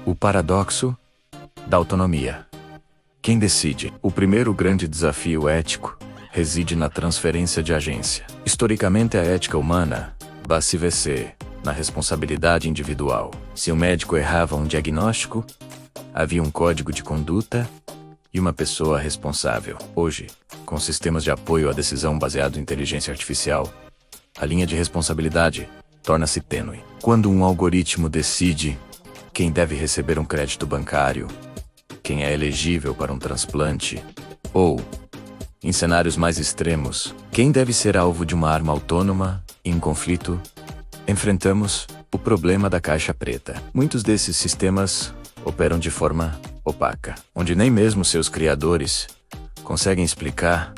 O paradoxo da autonomia. Quem decide? O primeiro grande desafio ético reside na transferência de agência. Historicamente, a ética humana base-se na responsabilidade individual. Se um médico errava um diagnóstico, havia um código de conduta e uma pessoa responsável. Hoje, com sistemas de apoio à decisão baseado em inteligência artificial, a linha de responsabilidade torna-se tênue. Quando um algoritmo decide quem deve receber um crédito bancário, quem é elegível para um transplante, ou, em cenários mais extremos, quem deve ser alvo de uma arma autônoma em um conflito, enfrentamos o problema da caixa preta. Muitos desses sistemas operam de forma opaca, onde nem mesmo seus criadores conseguem explicar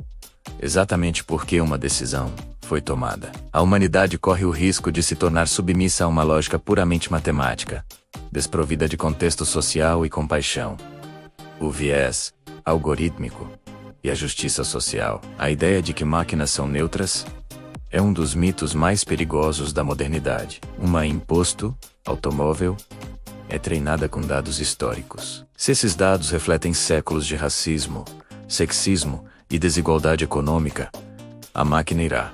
exatamente por que uma decisão foi tomada. A humanidade corre o risco de se tornar submissa a uma lógica puramente matemática, desprovida de contexto social e compaixão. O viés algorítmico e a justiça social. A ideia de que máquinas são neutras é um dos mitos mais perigosos da modernidade. Uma imposto automóvel é treinada com dados históricos. Se esses dados refletem séculos de racismo, sexismo e desigualdade econômica, a máquina irá,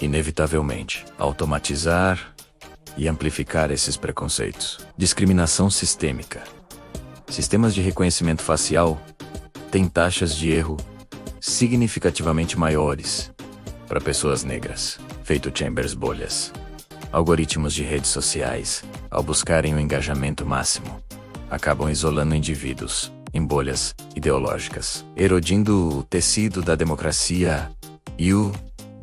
inevitavelmente, automatizar e amplificar esses preconceitos. Discriminação sistêmica. Sistemas de reconhecimento facial têm taxas de erro significativamente maiores para pessoas negras, feito Chambers bolhas. Algoritmos de redes sociais, ao buscarem o engajamento máximo, acabam isolando indivíduos em bolhas ideológicas, erodindo o tecido da democracia e o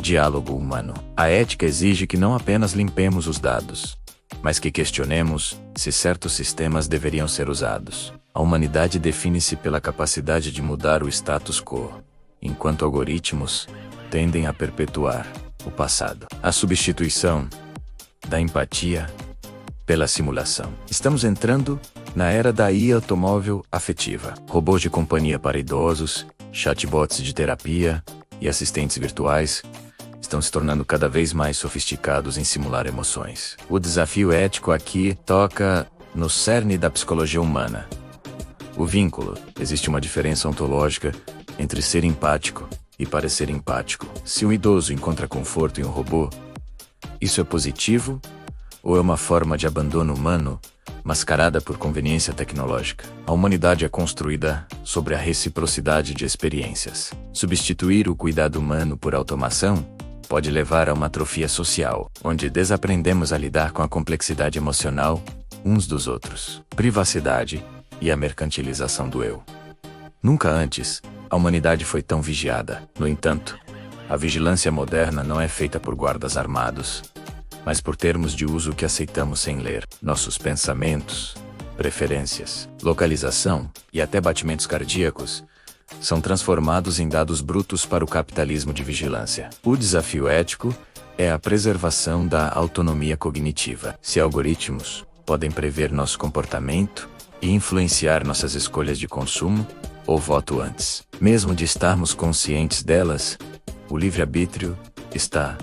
diálogo humano. A ética exige que não apenas limpemos os dados, mas que questionemos se certos sistemas deveriam ser usados. A humanidade define-se pela capacidade de mudar o status quo, enquanto algoritmos tendem a perpetuar o passado. A substituição da empatia pela simulação. Estamos entrando na era da IA automóvel afetiva. Robôs de companhia para idosos, chatbots de terapia e assistentes virtuais estão se tornando cada vez mais sofisticados em simular emoções. O desafio ético aqui toca no cerne da psicologia humana. O vínculo. Existe uma diferença ontológica entre ser empático e parecer empático. Se um idoso encontra conforto em um robô, isso é positivo ou é uma forma de abandono humano mascarada por conveniência tecnológica? A humanidade é construída sobre a reciprocidade de experiências. Substituir o cuidado humano por automação pode levar a uma atrofia social, onde desaprendemos a lidar com a complexidade emocional uns dos outros. Privacidade e a mercantilização do eu. Nunca antes, a humanidade foi tão vigiada. No entanto, a vigilância moderna não é feita por guardas armados, mas por termos de uso que aceitamos sem ler. Nossos pensamentos, preferências, localização e até batimentos cardíacos são transformados em dados brutos para o capitalismo de vigilância. O desafio ético é a preservação da autonomia cognitiva. Se algoritmos podem prever nosso comportamento e influenciar nossas escolhas de consumo ou voto antes, mesmo de estarmos conscientes delas, o livre-arbítrio está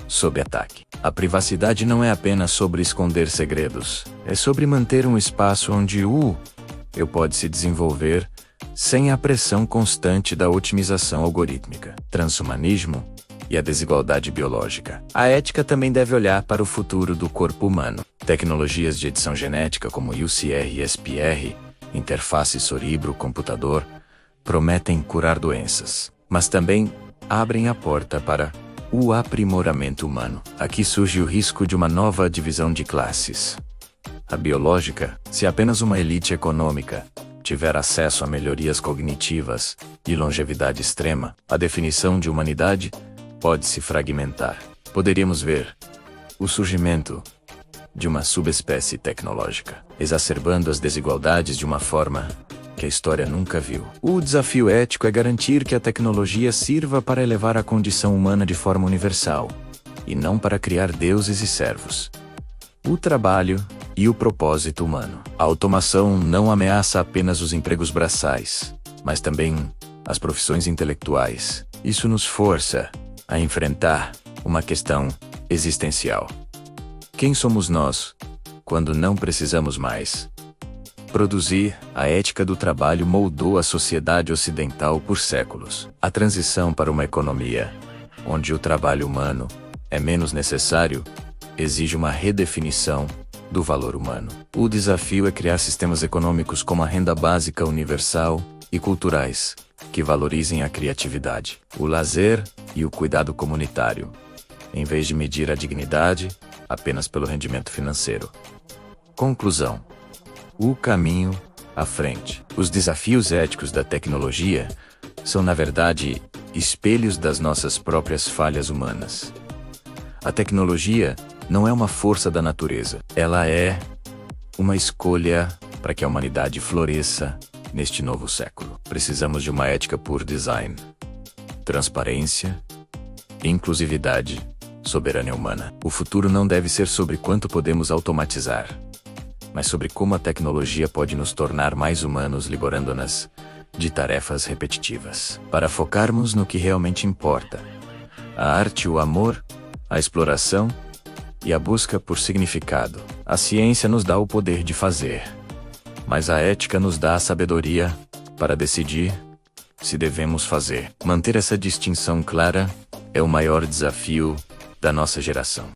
sob ataque. A privacidade não é apenas sobre esconder segredos, é sobre manter um espaço onde o eu pode se desenvolver sem a pressão constante da otimização algorítmica, transhumanismo e a desigualdade biológica. A ética também deve olhar para o futuro do corpo humano. Tecnologias de edição genética como UCR e SPR, interface cérebro-computador, prometem curar doenças, mas também abrem a porta para o aprimoramento humano. Aqui surge o risco de uma nova divisão de classes. A biológica, se apenas uma elite econômica tiver acesso a melhorias cognitivas e longevidade extrema, a definição de humanidade pode se fragmentar. Poderíamos ver o surgimento de uma subespécie tecnológica, exacerbando as desigualdades de uma forma que a história nunca viu. O desafio ético é garantir que a tecnologia sirva para elevar a condição humana de forma universal, e não para criar deuses e servos. O trabalho e o propósito humano. A automação não ameaça apenas os empregos braçais, mas também as profissões intelectuais. Isso nos força a enfrentar uma questão existencial. Quem somos nós quando não precisamos mais Produzir, a ética do trabalho moldou a sociedade ocidental por séculos. A transição para uma economia, onde o trabalho humano é menos necessário, exige uma redefinição do valor humano. O desafio é criar sistemas econômicos como a renda básica universal e culturais, que valorizem a criatividade, o lazer e o cuidado comunitário, em vez de medir a dignidade apenas pelo rendimento financeiro. Conclusão: o caminho à frente. Os desafios éticos da tecnologia são, na verdade, espelhos das nossas próprias falhas humanas. A tecnologia não é uma força da natureza. Ela é uma escolha para que a humanidade floresça neste novo século. Precisamos de uma ética por design, transparência, inclusividade, soberania humana. O futuro não deve ser sobre quanto podemos automatizar, mas sobre como a tecnologia pode nos tornar mais humanos, liberando-nos de tarefas repetitivas, para focarmos no que realmente importa: a arte, o amor, a exploração e a busca por significado. A ciência nos dá o poder de fazer, mas a ética nos dá a sabedoria para decidir se devemos fazer. Manter essa distinção clara é o maior desafio da nossa geração.